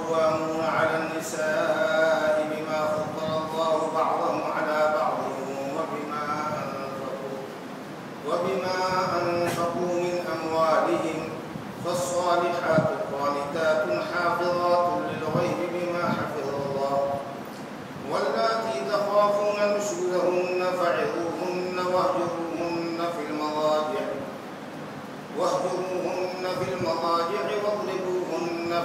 قوامون على النساء بما فضل الله بعضهم على بعض وبما أنفقوا من أموالهم فالصالحات قانتات حافظات للغيب بما حفظ الله واللاتي تخافون نشوزهن فعظوهن واهجروهن في المضاجع واضربوهن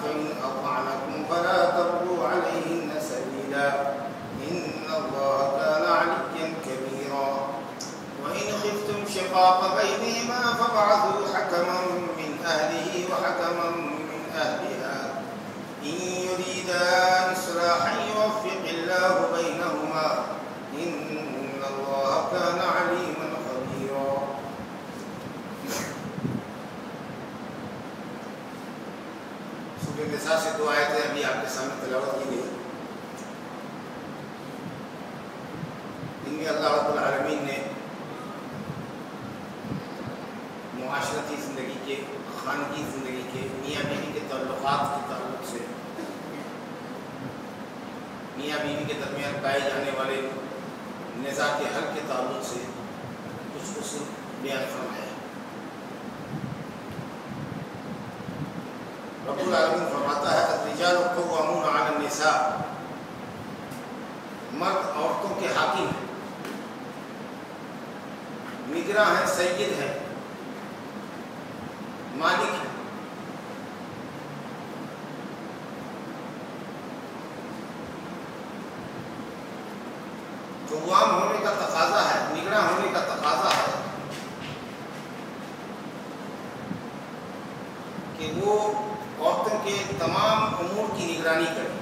فإن أطعنكم فلا تبغوا عليهن سبيلا إن الله كان عليا كبيرا وإن خفتم شقاق بينهما فابعثوا حكما من أهله وحكما من أهلها إن يريدا إصلاحا يوفق الله بينهما إن الله كان عليما خبيرا. سورۃ النساء سے دو آیتیں ابھی آپ کے سامنے تلاوت کی گئی. ان میں اللہ رب العالمین نے معاشرتی زندگی کے، خاندگی زندگی کے، میاں بیوی کے تعلقات کے تعلق سے، میاں بیوی کے درمیان پائے جانے والے نزاع کے حل کے تعلق سے کچھ اصول بیان فرمایا. رب العالمین فرماتا ہے الرجال قوامون علی النساء، مرد عورتوں کے حاکم ہیں، نگراں ہیں، سید ہیں، مالک ہے. قوام ہونے کا تقاضا ہے، نگراں ہونے کا تقاضا ہے کہ وہ عورتوں کے تمام امور کی نگرانی کریں.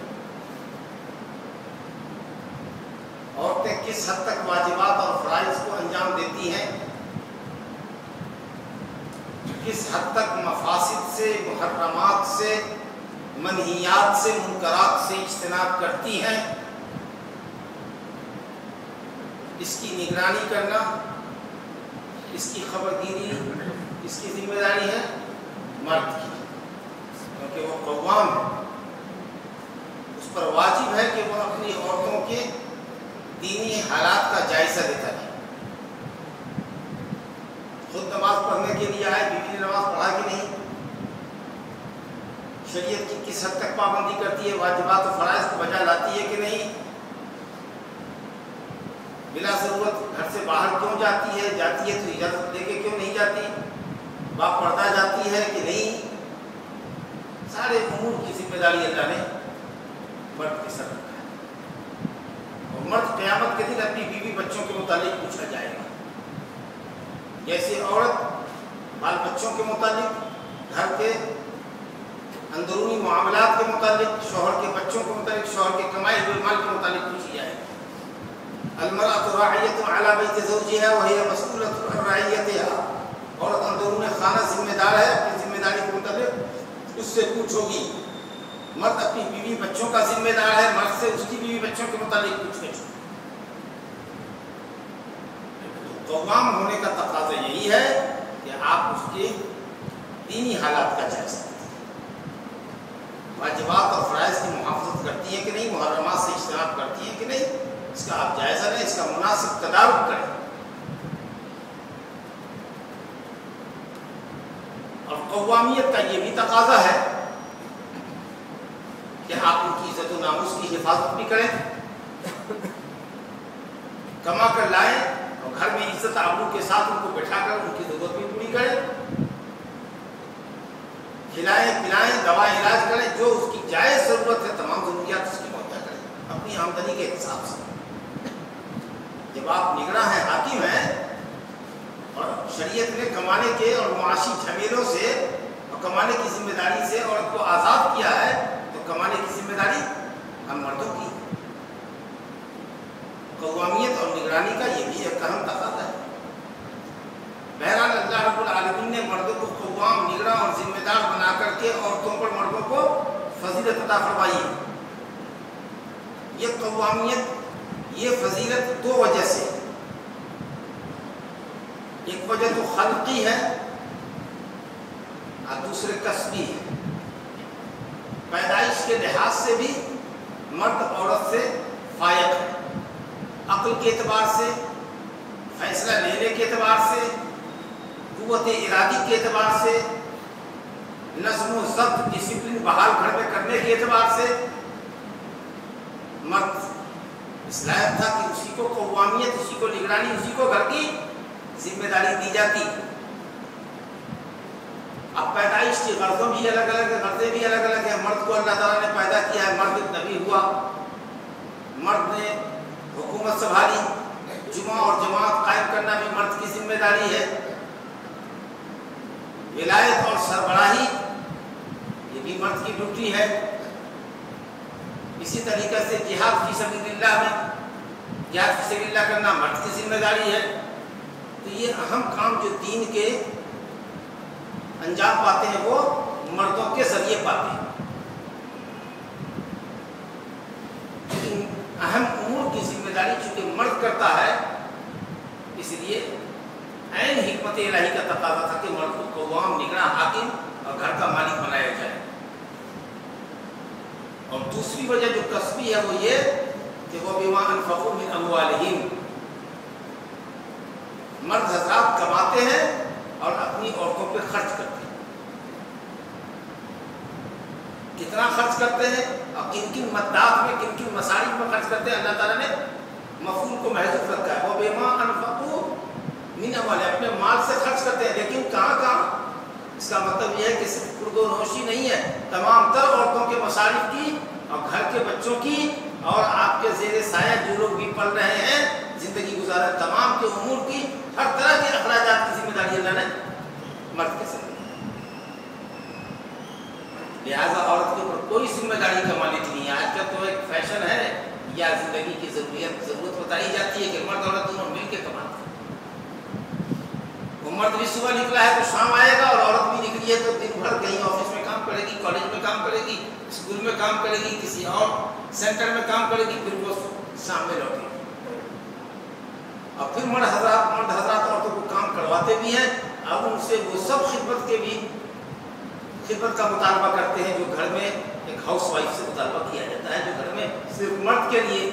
عورتیں کس حد تک واجبات اور فرائض کو انجام دیتی ہیں، کس حد تک مفاسد سے، محرمات سے، منہیات سے، منکرات سے اجتناب کرتی ہیں، اس کی نگرانی کرنا، اس کی خبرگیری، اس کی ذمہ داری ہے مرد کی، کیونکہ وہ قوام ہے. اس پر واجب ہے کہ وہ اپنی عورتوں کے دینی حالات کا جائزہ لیتا ہے. خود نماز پڑھنے کے لیے آئے، بیوی نے نماز پڑھا کہ نہیں، شریعت کی کس حد تک پابندی کرتی ہے، واجبات و فرائض کو بجا لاتی ہے کہ نہیں، بلا ضرورت گھر سے باہر کیوں جاتی ہے تو اجازت لے کے کیوں نہیں جاتی، باپردہ جاتی ہے کہ نہیں. سارے امور کی ذمہ داری اللہ نے مرد کے سر رکھا ہے. اور مرد قیامت کے دن اپنی بیوی بچوں کے متعلق پوچھا جائے گا. جیسے عورت بال بچوں کے متعلق، گھر کے اندرونی معاملات کے متعلق، شوہر کے بچوں کے متعلق، شوہر کے کمائے ہوئے مال کے متعلق پوچھی جائے گی. المرأة راعیۃ علی بیت زوجها وہی مسئولۃ عن رعیتها. عورت اندرون خانہ ذمہ دار ہے، اپنی ذمہ داری کے متعلق اس سے پوچھو گی. مرد اپنی بیوی بچوں کا ذمہ دار ہے، مرد سے اس کی بیوی بچوں کے متعلق پوچھ گچھ. قوام ہونے کا تقاضا یہی ہے کہ آپ اس کے دینی حالات کا جائزہ لیں. واجبات اور فرائض کی محافظت کرتی ہیں کہ نہیں، محرمات سے اجتناب کرتی ہیں کہ نہیں، اس کا آپ جائزہ لیں، اس کا مناسب تدارک کریں. اور قوامیت کا یہ بھی تقاضا ہے کہ آپ ان کی عزت و ناموس کی حفاظت بھی کریں، کما کر لائیں اور گھر میں عزت آبرو کے ساتھ ان کو بٹھا کر ان کی ضرورت بھی پوری کریں، کھلائیں پلائیں، دوا علاج کریں، جو اس کی جائز ضرورت ہے تمام ضروریات اس کی مہیا کریں اپنی آمدنی کے حساب سے. جب آپ نگراں ہیں، حاکم ہیں، اور شریعت نے کمانے کے اور معاشی جھمیلوں سے اور کمانے کی ذمہ داری سے عورت کو آزاد کیا ہے، تو کمانے کی ذمہ داری ہم مردوں کی. قوامیت اور نگرانی کا یہ بھی ایک اہم تقاضا ہے. بہرحال اللہ رب العالمین نے مردوں کو قوام، نگراں اور ذمہ دار بنا کر کے عورتوں پر مردوں کو فضیلت عطا فرمائی ہے. یہ قوامیت، یہ فضیلت دو وجہ سے، ایک وجہ تو خلقی ہے اور دوسرے کسبی ہے. پیدائش کے لحاظ سے بھی مرد عورت سے فائق ہے، عقل کے اعتبار سے، فیصلہ لینے کے اعتبار سے، قوت ارادی کے اعتبار سے، نظم و ضبط ڈسپلن بحال گھر میں کرنے کے اعتبار سے مرد اس لائق تھا کہ اسی کو قوامیت، اسی کو نگرانی، اسی کو گھر کی ذمہ داری دی جاتی۔ اب پیدائش کی غرضوں بھی الگ الگ ہیں، غرضیں بھی الگ الگ ہیں۔ مرد کو اللہ تعالیٰ نے پیدا کیا ہے، مرد نبی ہوا، مرد نے حکومت سنبھالی، جمعہ اور جماعت قائم کرنا بھی مرد کی ذمہ داری ہے، ولایت اور سربراہی یہ بھی مرد کی ڈیوٹی ہے۔ اسی طریقے سے جہاد فی سبیل اللہ میں جہاد فی سبیل اللہ کرنا مرد کی ذمہ داری ہے۔ تو یہ اہم کام جو دین کے انجام پاتے ہیں وہ مردوں کے ذریعے پاتے ہیں۔ لیکن اہم امور کی ذمہ داری چونکہ مرد کرتا ہے، اس لیے عین حکمت الہی کا تقاضا تھا کہ مرد کو قوام، نگراں، حاکم اور گھر کا مالک بنایا جائے۔ اور دوسری وجہ جو کسبی ہے وہ یہ کہ وہ بما انفقوا من اموالہم، مرد حضرات کماتے ہیں اور اپنی عورتوں پہ خرچ کرتے ہیں۔ کتنا خرچ کرتے ہیں اور کن کن مدات میں، کن کن مصارف میں خرچ کرتے ہیں، اللہ تعالیٰ نے مفعول کو محذوف رکھا ہے۔ وہ بما انفقوا من اموالہم، اپنے مال سے خرچ کرتے ہیں، لیکن کہاں کہاں؟ اس کا مطلب یہ ہے کہ صرف خرد و نوشی نہیں ہے، تمام تر عورتوں کے مصارف کی اور گھر کے بچوں کی اور آپ کے زیر سایہ جو لوگ بھی پل رہے ہیں، زندگی گزارے، تمام کے امور کی، ہر طرح کے اخراجات کی ذمہ داری اللہ نے مرد کے ساتھ۔ لہٰذا عورت کے اوپر کوئی ذمہ داری کا مالک نہیں ہے۔ آج کا تو ایک فیشن ہے یا زندگی کی ضرورت بتائی جاتی ہے کہ مرد عورت دونوں مل کے کماتے ہیں۔ وہ مرد بھی صبح نکلا ہے تو شام آئے گا، اور عورت بھی نکلی ہے تو دن بھر کہیں آفس میں کام کرے گی، کالج میں کام کرے گی، اسکول میں کام کرے گی، کسی اور سینٹر میں کام کرے گی، پھر وہ شام میں لوٹے گی۔ اور پھر مرد حضرات عورتوں کو کام کرواتے بھی ہیں، اب ان سے وہ سب خدمت کا مطالبہ کرتے ہیں جو گھر میں ایک ہاؤس وائف سے مطالبہ کیا جاتا ہے، جو گھر میں صرف مرد کے لیے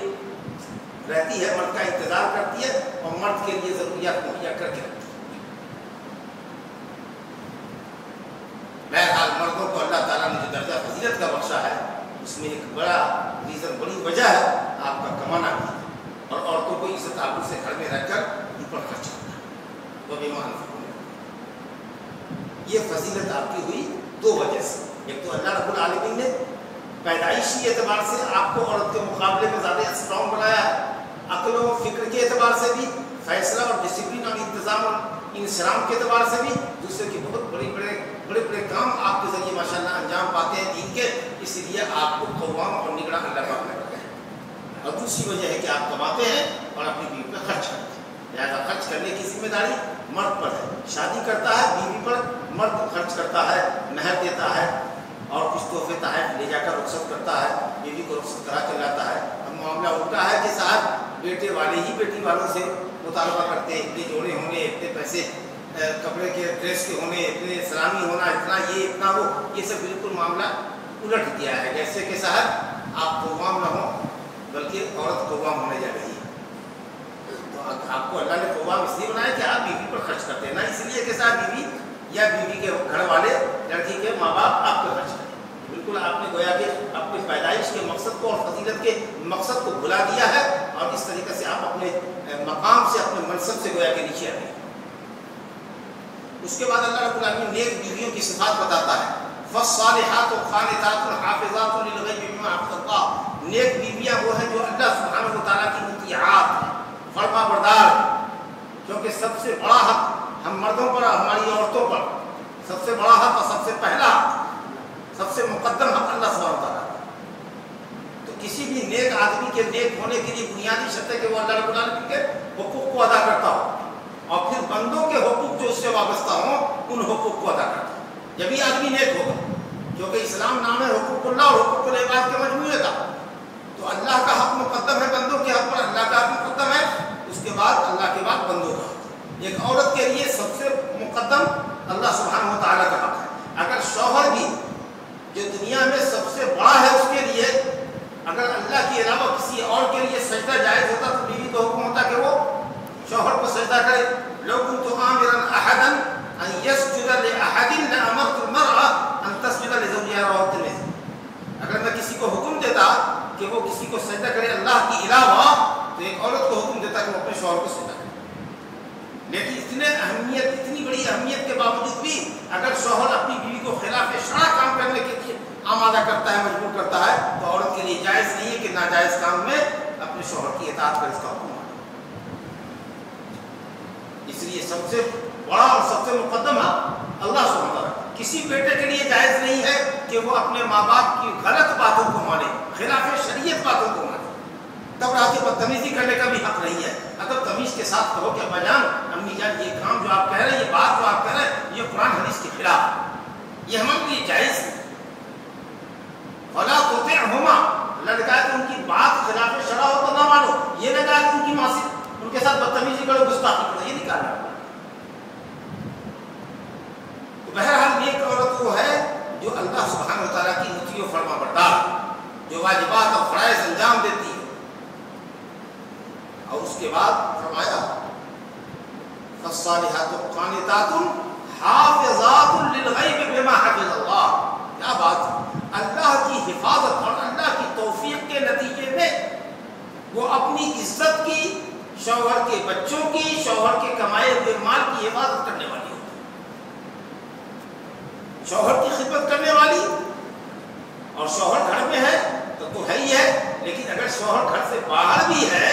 رہتی ہے، مرد کا انتظار کرتی ہے اور مرد کے لیے ضروریات مہیا کر کے رکھتی ہے۔ بہرحال مردوں کو اللہ تعالیٰ نے جو درجہ فضیلت کا بخشا ہے، اس میں ایک بڑی وجہ ہے آپ کا کمانا بھی، اور عورتوں کو عزت آبرو سے گھر میں رکھ کر ان پر خرچ کرنا۔ وہ بما انفقوا، یہ فضیلت آپ کی ہوئی دو وجہ سے۔ ایک تو اللہ رب العالمین نے پیدائشی اعتبار سے آپ کو عورت کے مقابلے میں زیادہ اسٹرانگ بنایا ہے، عقل و فکر کے اعتبار سے بھی، فیصلہ اور ڈسپلن اور انتظام اور انصرام کے اعتبار سے بھی، دوسرے کے بہت بڑے کام آپ کے ذریعے ماشاءاللہ انجام پاتے ہیں دین کے، اس لیے آپ کو قوام اور نگراں اللہ پاک نے رکھا ہے۔ اور دوسری وجہ ہے کہ آپ کماتے ہیں اور اپنی بیوی پہ خرچ کرتے ہیں، لہٰذا خرچ کرنے کی ذمہ داری مرد پر ہے۔ شادی کرتا ہے بیوی پر، مرد خرچ کرتا ہے، مہر دیتا ہے اور کچھ تحفے تحائف لے جا کر رخصت کرتا ہے، بیوی کو رخصت کرا کے لاتا ہے۔ اب معاملہ الٹا ہے کہ صاحب بیٹے والے ہی بیٹی والوں سے مطالبہ کرتے ہیں، اتنے جوڑے ہونے، اتنے پیسے کپڑے کے ڈریس کے ہونے، اتنے سلامی ہونا، اتنا یہ اتنا وہ، یہ سب بالکل معاملہ الٹ دیا ہے، جیسے کہ صاحب آپ قوام نہ ہوں بلکہ عورت قوام ہونے جا رہی ہے۔ تو آپ کو اللہ نے قوام اس لیے بنایا کہ آپ بیوی پر خرچ کرتے ہیں، نہ اس لیے کہ صاحب بیوی یا بیوی کے گھر والے، لڑکی کے ماں باپ آپ پہ خرچ کریں۔ بالکل آپ نے گویا کہ اپنی پیدائش کے مقصد کو اور فضیلت کے مقصد کو بھلا دیا ہے، اور اس طریقے سے آپ اپنے مقام سے، اپنے منصب سے گویا کہ نیچے آ گئے۔ اس کے بعد اللہ رب العالمین نیک بیویوں کی صفات بتاتا ہے، فالصالحات قانتات حافظات للغیب بما حفظ اللہ۔ نیک بیویاں وہ ہیں جو اللہ سبحانہ و تعالیٰ کی مطیعات ہیں، فرما بردار ہیں، کیونکہ سب سے بڑا حق ہم مردوں پر، ہماری عورتوں پر سب سے بڑا حق اور سب سے پہلا حق، سب سے مقدم حق اللہ سبحانہ و تعالیٰ کا۔ تو کسی بھی نیک آدمی کے نیک ہونے کے لیے بنیادی شرط ہے کہ وہ اللہ رب العالمین کے حقوق کو ادا کرتا ہو، اور پھر بندوں کے حقوق جو اس سے وابستہ ہوں ان حقوق کو ادا کرتا ہے، جبھی آدمی نیک ہوگا۔ کیونکہ اسلام نام ہے حقوق اللہ اور حقوق العباد کے مجموعے کا، تو اللہ کا حق مقدم ہے بندوں کے حق پر، اللہ کا حق مقدم ہے، اس کے بعد اللہ کے بعد بندوں کا حق۔ ایک عورت کے لیے سب سے مقدم اللہ سبحانہ و تعالیٰ کا حق ہے۔ اگر شوہر بھی جو دنیا میں سب سے بڑا ہے اس کے لیے اگر اللہ کے علاوہ کسی اور کے لیے سجدہ جائز ہوتا تو بیوی کو حکم ہوتا کہ وہ شوہر کو سجدہ کرے. لو كنت آمرا احدا ان يسجد لاحد لامرت المرأة ان تسجد لزوجها رواه الترمذي. اگر میں کسی کو حکم دیتا کہ وہ کسی کو سجدہ کرے اللہ کے علاوہ تو ایک عورت کو حکم دیتا کہ وہ اپنے شوہر کو سجدہ کرے. لیکن اتنی بڑی اہمیت کے باوجود بھی اگر شوہر اپنی بیوی کو خلاف شرع کام کرنے کے لیے آمادہ کرتا ہے مجبور کرتا ہے تو عورت کے لیے جائز نہیں ہے کہ ناجائز کام میں اپنے شوہر کی اطاعت کر اس کا حکم. اس لیے سب سے بڑا اور سب سے مقدمہ اللہ سبحانہ وتعالیٰ. کسی بیٹے کے لیے جائز نہیں ہے کہ وہ اپنے ماں باپ کی غلط باتوں کو مانے, خلاف شریعت باتوں کو مانے. تب رات کو بدتمیزی کرنے کا بھی حق نہیں ہے. اگر تمیز کے ساتھ کہو کہ ابا جان امی جان یہ کام جو آپ کہہ رہے ہیں یہ بات جو آپ کہہ رہے ہیں یہ قرآن حدیث کے خلاف ہے, یہ ہمارے لیے جائز ہے. فلا تطعهما, لڑکا کہ ان کی بات خلاف شرع ہو تو نہ مانو. یہ نہ کہا کہ ان کی معصیت ان کے ساتھ بدتمیزی کرو گستاخی کرو, یہ نہیں کہا. تو بہرحال نیک عورت وہ ہے جو اللہ سبحانہ و تعالیٰ کی مطیع و فرما بردار, جو واجبات اور فرائض انجام دیتی ہے. اور اس کے بعد فرمایا فالصالحات قانتات حافظات للغیب بما حفظ اللہ. کیا بات, اللہ کی حفاظت اور اللہ کی توفیق کے نتیجے میں وہ اپنی عزت کی, شوہر کے بچوں کی, شوہر کے کمائے ہوئے مال کی حفاظت کرنے والی ہوتی ہے, شوہر کی خدمت کرنے والی. اور شوہر گھر میں ہے تو ہے ہی ہے, لیکن اگر شوہر گھر سے باہر بھی ہے,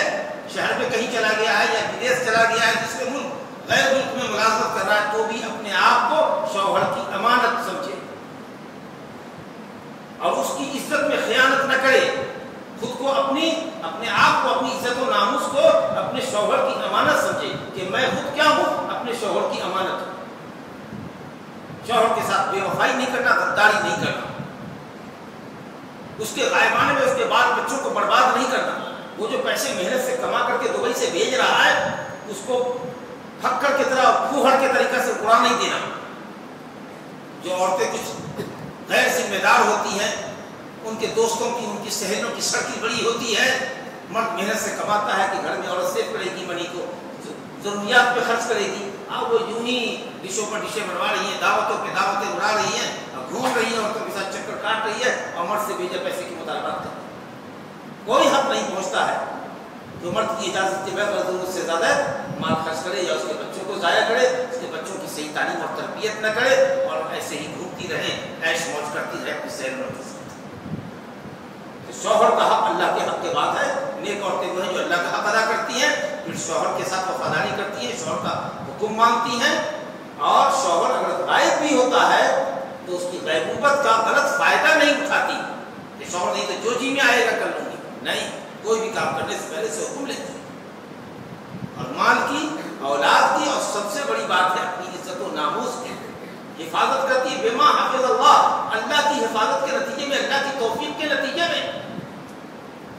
شہر میں کہیں چلا گیا ہے یا ودیش چلا گیا ہے, دوسرے ملک غیر ملک میں ملازمت کر رہا ہے, تو بھی اپنے آپ کو شوہر کی امانت سمجھے اور اس کی عزت میں خیانت نہ کرے. خود کو اپنے آپ کو, اپنی عزت و ناموس کو اپنے شوہر کی امانت سمجھے کہ میں خود کیا ہوں, اپنے شوہر کی امانت ہوں. شوہر کے ساتھ بے وفائی نہیں کرنا, غداری نہیں کرنا, اس کے غائبانے میں اس کے بال بچوں کو برباد نہیں کرنا. وہ جو پیسے محنت سے کما کر کے دبئی سے بھیج رہا ہے اس کو پھکڑ کی طرح پھوہڑ کے طریقے سے اڑا نہیں دینا. جو عورتیں کچھ غیر ذمہ دار ہوتی ہیں, ان کے دوستوں کی, ان کی سہیلیوں کی سڑکی بڑی ہوتی ہے, مرد محنت سے کماتا ہے کہ گھر میں عورت سیو کرے گی, منی کو ضروریات پہ خرچ کرے گی. اب وہ یوں ہی ڈشوں پر ڈشیں بنوا رہی ہیں, دعوتوں پہ دعوتیں اڑا رہی ہیں, گھوم رہی ہیں, عورتوں کے ساتھ چکر کاٹ رہی ہے, اور مرد سے بھیجے پیسے کی مطالبات کرتی ہے. کوئی حق نہیں پہنچتا ہے جو مرد کی اجازت کے بغیر ضرورت سے زیادہ مال خرچ کرے یا اس کے بچوں کو ضائع کرے, اس کے بچوں کی صحیح تعلیم اور تربیت نہ کرے, اور ایسے ہی گھومتی رہے, عیش موج کرتی رہے اپنی سہیلیوں کے ساتھ. شوہر کا حق اللہ کے حق کے بعد ہے. نیک عورتیں وہ ہیں جو اللہ کا حق ادا کرتی ہیں, پھر شوہر کے ساتھ وفاداری کرتی ہیں, شوہر کا حکم مانتی ہیں, اور شوہر اگر غائب بھی ہوتا ہے تو اس کی غیبوبت کا غلط فائدہ نہیں اٹھاتی کہ شوہر نہیں تو جو جی میں آئے گا کر لوں گی. نہیں, کوئی بھی کام کرنے سے پہلے سے حکم لیتی ہے. اور مال کی, اولاد کی, اور سب سے بڑی بات ہے اپنی عزت و ناموس کی حفاظت کرتی ہے. بما حفظ اللہ, اللہ کی حفاظت کے نتیجے میں, اللہ کی توفیق کے نتیجے میں.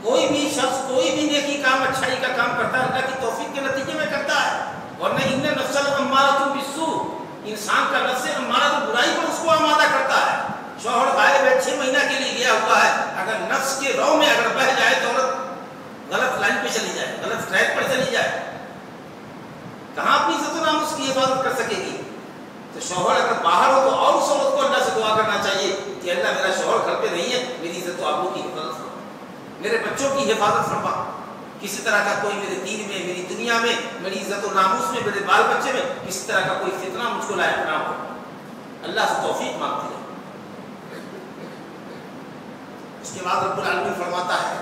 کوئی بھی شخص کوئی بھی نیکی کام, اچھائی کا کام کرتا ہے اللہ کی توفیق کے نتیجے میں کرتا ہے. ورنہ ان نفس الامارۃ بالسوء, انسان کا نفس امارہ تو برائی پر اس کو آمادہ کرتا ہے. شوہر غائب ہے, 6 مہینہ کے لیے گیا ہوا ہے, اگر نفس کے رو میں اگر بہ جائے تو عورت غلط لائن پہ چلی جائے, غلط ٹریک پر چلی جائے, کہاں اپنی عزت و ناموس کی حفاظت کر سکے گی. تو شوہر اگر باہر ہو تو اور اس عورت کو اللہ سے دعا کرنا چاہیے کہ اللہ میرا شوہر گھر پہ نہیں ہے, میری عزت و آبرو کی حفاظت فرما, میرے بچوں کی حفاظت فرما, کسی طرح کا کوئی میرے دین میں, میری دنیا میں, میری عزت و ناموس میں, میرے بال بچے میں کسی طرح کا کوئی فتنہ مجھ کو لایا نہ ہو. اللہ سے توفیق مانگتی ہے. اس کے بعد رب العالمین فرماتا ہے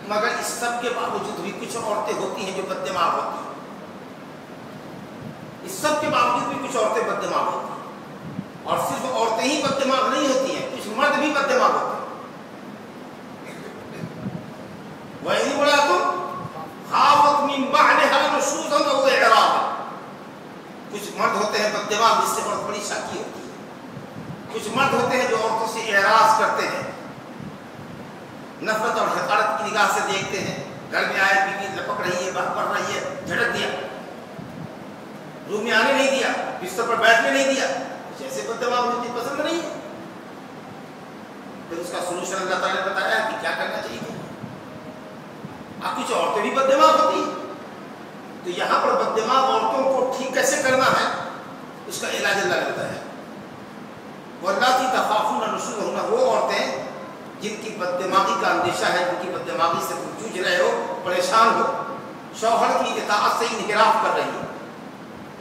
مگر اس سب کے باوجود بھی کچھ عورتیں ہوتی ہیں جو بد دماغ ہوتی ہیں. اس سب کے باوجود بھی کچھ عورتیں بد دماغ ہوتی ہیں, اور صرف عورتیں ہی بد دماغ نہیں ہوتی ہیں, کچھ مرد بھی بد دماغ ہوتے ہیں. وَإِنِ امْرَأَةٌ خَافَتْ مِنْ بَعْلِهَا نُشُوزًا أَوْ إِعْرَاضًا, کچھ مرد ہوتے ہیں بد دماغ جس سے بہت بڑی شاکی ہوتی ہے. کچھ مرد ہوتے ہیں جو عورتوں سے اعراض کرتے ہیں, نفرت اور حقارت کی نگاہ سے دیکھتے ہیں. گھر میں آئے, بیوی لپک رہی ہے, بہک پڑ رہی ہے, جھڑک دیا, روم میں آنے نہیں دیا, بستر پر بیٹھنے نہیں دیا. کچھ ایسے بد دماغ مجھے پسند نہیں ہے. پھر اس کا سولوشن اللہ تعالیٰ نے بتایا کہ کیا کرنا چاہیے. اب کچھ عورتیں بھی بد دماغ ہوتی ہیں، تو یہاں پر بد دماغ عورتوں کو ٹھیک کیسے کرنا ہے اس کا علاج اللہ نے بتایا. واللاتی تخافون نشوزہن، وہ عورتیں جن کی بد دماغی کا اندیشہ ہے، جن کی بد دماغی سے تم جوجھ رہے ہو، پریشان ہو، شوہر کی اطاعت سے انحراف کر رہی ہے.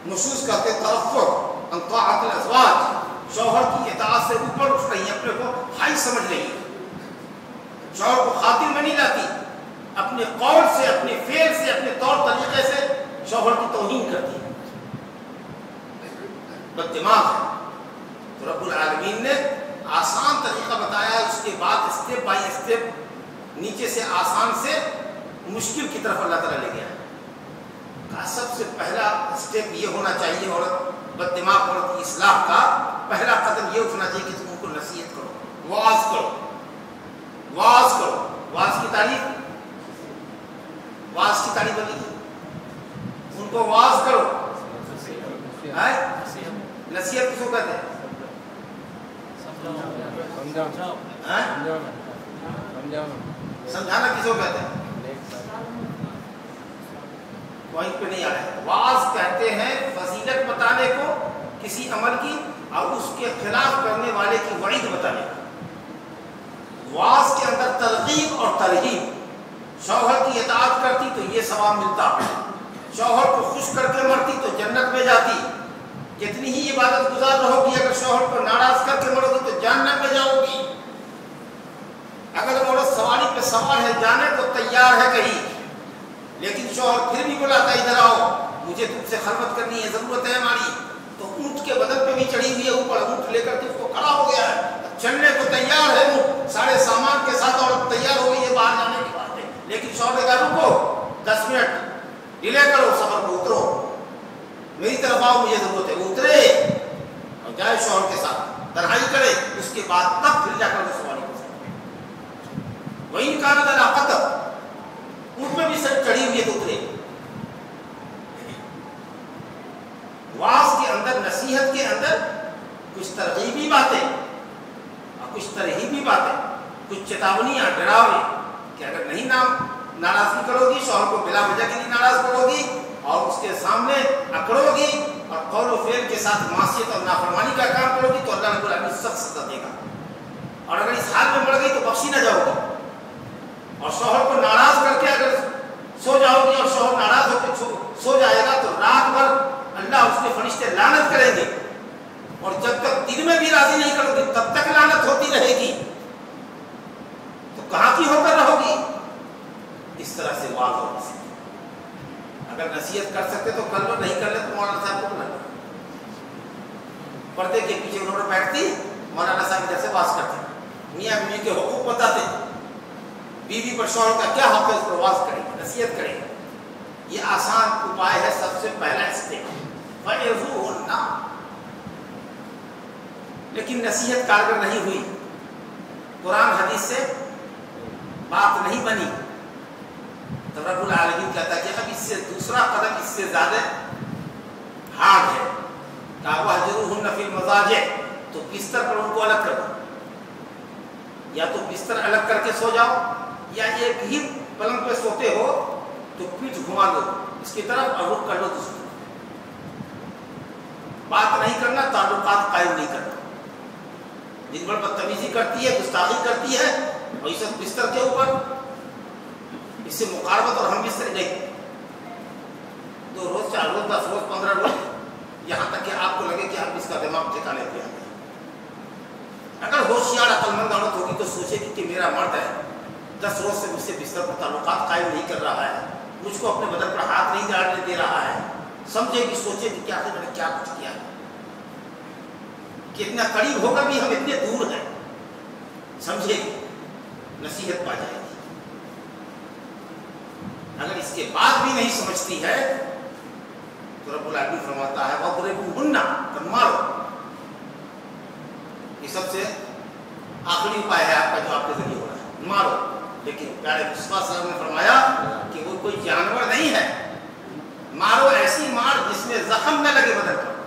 نشوز کہتے ترفع عن طاعت الازواج، شوہر کی اطاعت سے اوپر اٹھ رہی ہے، اپنے کو ہائی سمجھ رہی ہے، شوہر کو خاطر میں نہیں لاتی، اپنے قول سے، اپنے فعل سے، اپنے طور طریقے سے شوہر کی توہین کرتی ہے، بد دماغ ہے. تو رب العالمین نے آسان طریقہ بتایا ہے، اس کے بعد اسٹیپ بائی اسٹیپ نیچے سے آسان سے مشکل کی طرف اللہ تعالیٰ لے گیا. سب سے پہلا اسٹیپ یہ ہونا چاہیے عورت بد دماغ عورت کی اصلاح کا پہلا قدم یہ اٹھنا چاہیے کہ تم ان کو نصیحت کرو، واعظ کرو. واعظ کرو، واعظ کی تعریف، واعظ کی تعریف بنی، ان کو واعظ کرو. نصیحت کس کو کہتے ہیں؟ سمجھانا کس کو کہتے ہیں؟ پوائنٹ پہ نہیں آ رہا ہے. واعظ کہتے ہیں فضیلت بتانے کو کسی عمل کی اور اس کے خلاف کرنے والے کی وعید بتانے کو. واعظ کے اندر ترغیب اور ترہیب. شوہر کی اطاعت کرتی تو یہ ثواب ملتا، شوہر کو خوش کر کے مرتی تو جنت میں جاتی. کتنی ہی عبادت گزار رہو گی، اگر شوہر کو ناراض کر کے مرو گی تو جہنم میں جاؤ گی. اگر عورت سواری پہ سوار ہے، جانے کو تیار ہے کہیں، لیکن شوہر پھر بھی بلاتا ادھر آؤ مجھے تم سے خلوت کرنی ہے، ضرورت ہے ہماری، تو اونٹ کے بدن پہ بھی چڑھی ہوئی ہے، اوپر اونٹ لے کر کے اس کو کھڑا ہو گیا ہے، چلنے کو تیار ہے، اونٹ سارے سامان کے ساتھ عورت تیار ہو گئی ہے باہر جانے کی بات ہے، لیکن شوہر نے کہا رکو 10 منٹ ڈیلے کرو، سفر کو اترو، میری طرف آؤ مجھے ضرورت ہے. وہ اترے اور جائے شوہر کے ساتھ تنہائی کرے، اس کے بعد تب پھر جا کر وہ سواری کر سکتے. وہی کہا تھا لاقت اونٹ میں بھی سر چڑھی ہوئی ہے تو اترے. واعظ کے اندر، نصیحت کے اندر کچھ ترغیبی باتیں اور کچھ ترہیبی باتیں، کچھ چیتاونیاں، ڈراوے کہ اگر نہیں ناراضگی کرو گی، شوہر کو بلا وجہ کے لیے ناراض کرو گی اور اس کے سامنے اکڑو گی اور قول و فعل کے ساتھ معصیت اور نافرمانی کا کام کرو گی تو اللہ رب العالمین سخت سزا دے گا. اور اگر اس حال میں مر گئی تو بخشی نہ جاؤ گی. اور شوہر کو ناراض کر کے اگر سو جاؤ گی اور شوہر ناراض ہو کے سو جائے گا تو رات بھر اللہ اس کے فرشتے لعنت کریں گے، اور جب تک دن میں بھی راضی نہیں کرو گی تب تک لعنت ہوتی رہے گی. تو کہاں کی ہو کر رہو گی؟ اس طرح سے واضح ہو سکتی. اگر نصیحت کر سکتے تو کر لو، نہیں کر لے تو مولانا صاحب کو بلا لو. پردے کے پیچھے انہوں نے بیٹھتی، مولانا صاحب ادھر سے باز کرتے، میاں بیوی کے حقوق بتاتے، بیوی پر شوہر کا کیا حق ہے اس پر واضح کریں گے، نصیحت کریں گے. یہ آسان اپائے ہے، سب سے پہلا اسٹیپ فَعِظُوهُنَّ. لیکن نصیحت کارگر نہیں ہوئی، قرآن حدیث سے بات نہیں بنی، تو رب العالمین کہتا ہے کہ اب اس سے دوسرا قدم اس سے زیادہ ہارڈ ہے. کہا وَاهْجُرُوهُنَّ فِي الْمَضَاجِعِ، تو بستر پر ان کو الگ کر دو، یا تو بستر الگ کر کے سو جاؤ، یا ایک ہی پلنگ پہ سوتے ہو تو پیٹھ گھما دو اس کی طرف اور رخ کر لو دوسری طرف. بات نہیں کرنا، تعلقات قائم نہیں کرنا. دن بھر بدتمیزی کرتی ہے، گستاخی کرتی ہے، اور یہ سب بستر کے اوپر، اس سے مقاربت اور ہم بستر نہیں. 2 روز 4 روز 10 روز 15 روز، یہاں تک کہ آپ کو لگے کہ آپ اس کا دماغ ٹھکانے پہ آ گئے. اگر ہوشیار عقل مند عورت ہوگی تو سوچے گی کہ میرا مرد ہے 10 روز سے مجھ سے بستر پر تعلقات قائم نہیں کر رہا ہے، مجھ کو اپنے بدن پر ہاتھ نہیں ڈالنے دے رہا ہے. سمجھے گی، سوچے گی کیا میں نے کیا کچھ کیا ہے، کتنا قریب ہو کر بھی ہم اتنے دور ہیں. سمجھے گی، نصیحت پا جائے گی. اگر اس کے بعد بھی نہیں سمجھتی ہے تو رب العالمین فرماتا ہے وَاضْرِبُوهُنَّ، تم مارو. یہ سب سے آخری اپائے ہے آپ کا جو آپ کے ذریعے ہو رہا ہے، مارو. لیکن پیارے مصطفیٰ صلی اللہ علیہ وسلم نے فرمایا کہ وہ کوئی جانور نہیں ہے. مارو ایسی مار جس میں زخم نہ لگے بدن پر،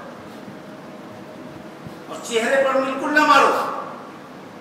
اور چہرے پر بالکل نہ مارو.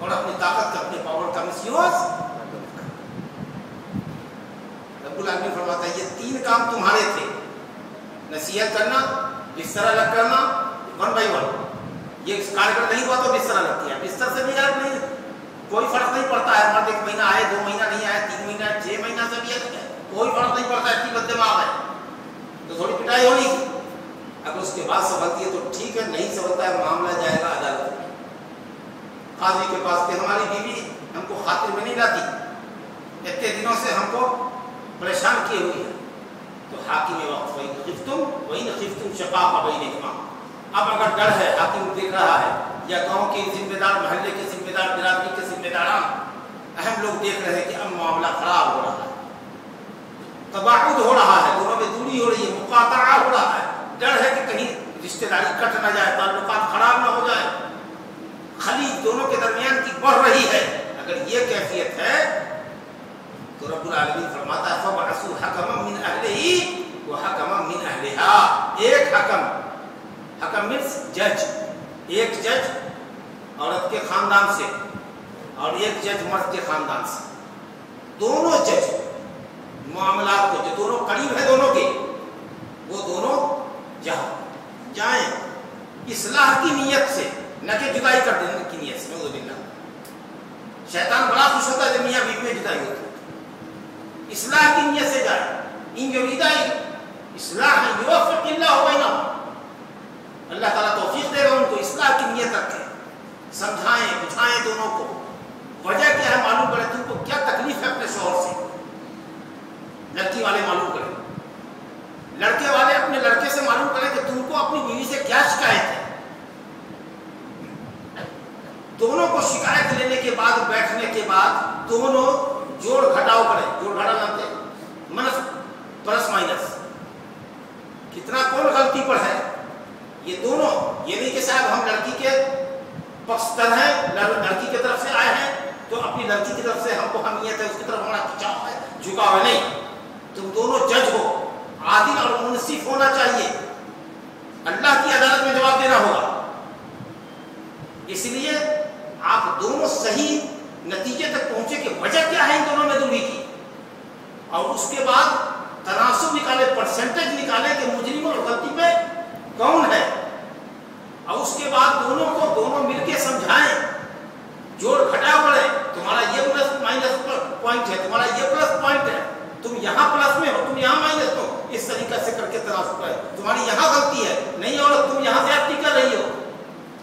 اور اپنی طاقت کا اپنے پاور کا مس یوز۔ رب العالمین فرماتا ہے یہ 3 کام تمہارے تھے، نصیحت کرنا، بستر الگ کرنا، 1 بائی 1۔ یہ کارگر نہیں ہوا تو بستر الگ کیا، بستر سے بھی الگ نہیں، کوئی فرق نہیں پڑتا ہے، مرد 1 مہینہ آئے 2 مہینہ نہیں آئے 3 مہینہ 6 مہینہ سے بھی ہے، کوئی فرق نہیں پڑتا، اتنی بد دماغ ہے تو تھوڑی پٹائی ہونی تھی۔ اگر اس کے بعد سنبھلتی ہے تو ٹھیک ہے، نہیں سنبھلتا ہے معاملہ جائے گا عدالت میں، قاضی کے پاس کہ ہماری بیوی ہم کو خاطر میں نہیں لاتی، اتنے دنوں سے ہم کو پریشان کیے ہوئی ہے، تو حاکم وقت وَإِنْ خِفْتُمْ شَقَاقَ بَيْنِهُمَا۔ اب اگر ڈر ہے، حاکم دیکھ رہا ہے یا گاؤں کے ذمہ دار، محلے کے ذمہ دار، برادری کے ذمہ داران، اہم لوگ دیکھ رہے ہیں کہ اب معاملہ خراب ہو رہا ہے، تباعد ہو رہا ہے، دونوں میں دوری ہو رہی ہے، مقاطعہ ہو رہا ہے، ڈر ہے کہ کہیں رشتہ داری کٹ نہ جائے، تعلقات خراب نہ ہو جائے، خلیج دونوں کے درمیان کی بڑھ رہی ہے، اگر یہ کیفیت ہے تو رب العالمین فرماتا ہے فَبْعَثُوا حَكَمًا مِنْ أَهْلِهِ وَحَكَمًا مِنْ أَهْلِهَا۔ ایک حکم مینس جج، ایک جج عورت کے خاندان سے اور ایک جج مرد کے خاندان سے، دونوں جج معاملات کو جو دونوں قریب ہیں دونوں کے، وہ دونوں جائیں اصلاح کی نیت سے، نہ کہ جدائی کر دینے کی نیت سے۔ نعوذ باللہ، شیطان بڑا خوش ہوتا ہے جب میاں بیوی میں جدائی ہوتی ہے، اصلاح کی نیت سے جائے، ان یریدا اصلاح یوفق اللہ بینہم، اللہ تعالیٰ توفیق دے گا ان کو، اصلاح کی نیت رکھیں، سمجھائیں بجھائیں دونوں کو، وجہ کیا ہے معلوم کریں، تم کو کیا تکلیف ہے اپنے شوہر سے، لڑکی والے معلوم کریں، لڑکے والے اپنے لڑکے سے معلوم کریں کہ تم کو اپنی بیوی سے کیا شکایت ہے، دونوں کو شکایت لینے کے بعد بیٹھنے کے بعد دونوں جوڑ گھٹاؤ کریں، جوڑ گھٹا جانتے ہیں منس پلس مائنس، کتنا کون غلطی پر ہے، یہ دونوں، یہ نہیں کہ صاحب ہم لڑکی کے پختر ہیں، لڑکی کی طرف سے آئے ہیں تو اپنی لڑکی کی طرف سے ہم کو حمیت ہے، اس کی طرف ہمارا کھچاؤ ہے، جھکاؤ ہے، نہیں، تم دونوں جج ہو، عادل اور منصف ہونا چاہیے، اللہ کی عدالت میں جواب دینا ہوگا، اس لیے آپ دونوں صحیح نتیجے تک پہنچے کہ وجہ کیا ہے ان دونوں میں دوری کی، اور اس کے بعد تناسب نکالے، پرسنٹیج نکالے کہ مجرم اور غلطی پہ کون ہے، اور اس کے بعد دونوں کو دونوں مل کے سمجھائیں، جوڑ گھٹا کریں، تمہارا یہ پلس مائنس پوائنٹ ہے، تمہارا یہ پلس پوائنٹ ہے، تم یہاں پلس میں ہو، تم یہاں مائنس ہو، اس طریقے سے کر کے تناسب کریں، تمہاری یہاں غلطی ہے، نہیں عورت تم یہاں زیادتی کر رہی ہو،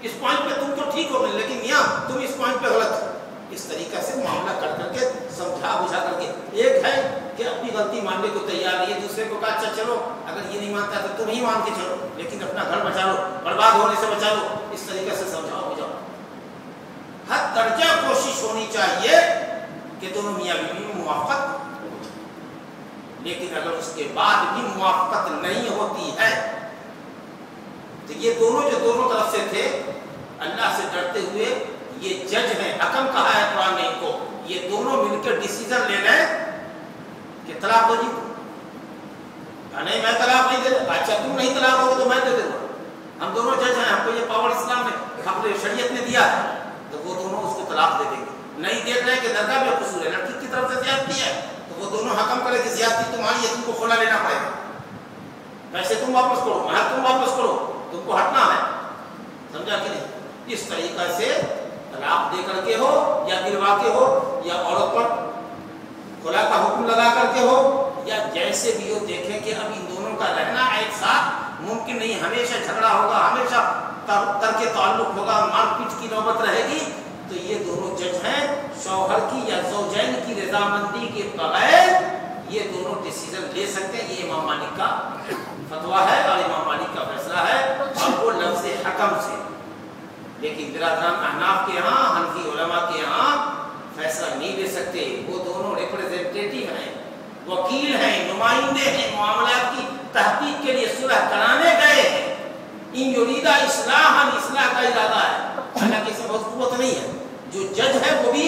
اس پوائنٹ پہ تم تو ٹھیک ہو گئے لیکن یہاں تم اس پوائنٹ پہ غلط ہو، اس طریقے سے معاملہ کر کے سمجھا بجھا کر کے، ایک ہے کہ اپنی غلطی ماننے کو تیار نہیں ہے، دوسرے کو کہا اچھا چلو اگر یہ نہیں مانتا تو تم ہی مان کے چلو، لیکن اپنا گھر بچا لو، برباد ہونے سے بچا لو، اس طریقے سے سمجھاؤ بجھاؤ، ہر درجہ کوشش ہونی چاہیے کہ دونوں میاں بیوی میں موافقت، لیکن اگر اس کے بعد بھی موافقت نہیں ہوتی ہے تو یہ دونوں جو دونوں طرف سے تھے اللہ سے ڈرتے ہوئے، یہ جج ہیں، حکم کہا ہے قرآن نے ان کو، یہ دونوں مل کر ڈیسیزن لے لیں کہ طلاق دو جی، نہیں میں طلاق نہیں دے دوں، اچھا تم نہیں طلاق ہوگا تو میں دے دوں گا، ہم دونوں جج ہیں، ہم کو یہ پاور اسلام نے اپنے شریعت نے دیا ہے، تو وہ دونوں اس کو طلاق دے دیں گے، نہیں دیکھ رہے کہ لڑکا بھی قصور ہے، لڑکی کی طرف سے زیادتی ہے تو وہ دونوں حکم کرے کہ زیادتی تمہاری ہے، تم کو کھولا لینا پڑے گا، پیسے تم واپس کرو، مہر تم واپس کرو، تم کو ہٹنا ہے، سمجھا کہ نہیں؟ اس طریقے سے طلاق دے کر کے ہو یا دلوا کے ہو یا عورت پر خلا کا حکم لگا کر کے ہو یا جیسے بھی ہو، دیکھیں کہ اب ان دونوں کا رہنا ایک ساتھ ممکن نہیں، ہمیشہ جھگڑا ہوگا، ہمیشہ ترک تعلق ہوگا، مار پیٹ کی نوبت رہے گی، تو یہ دونوں جج ہیں، شوہر کی یا زوجین کی رضامندی کے بغیر یہ دونوں ڈیسیزن لے سکتے ہیں، یہ امام مالک کا فتویٰ ہے اور امام مالک کا فیصلہ ہے، اور وہ لفظ حکم سے، لیکن برادران احناف کے ہاں، حنفی علماء کے ہاں فیصلہ نہیں لے سکتے، وہ دونوں ریپریزنٹیٹیو ہیں، وکیل ہیں، نمائندے ہیں، معاملات کی تحقیق کے لیے صلح کرانے گئے ہیں، ان یریدا اصلاحا، اصلاح کا ارادہ ہے، حالانکہ اس میں بہت قوت نہیں ہے، جو جج ہے وہ بھی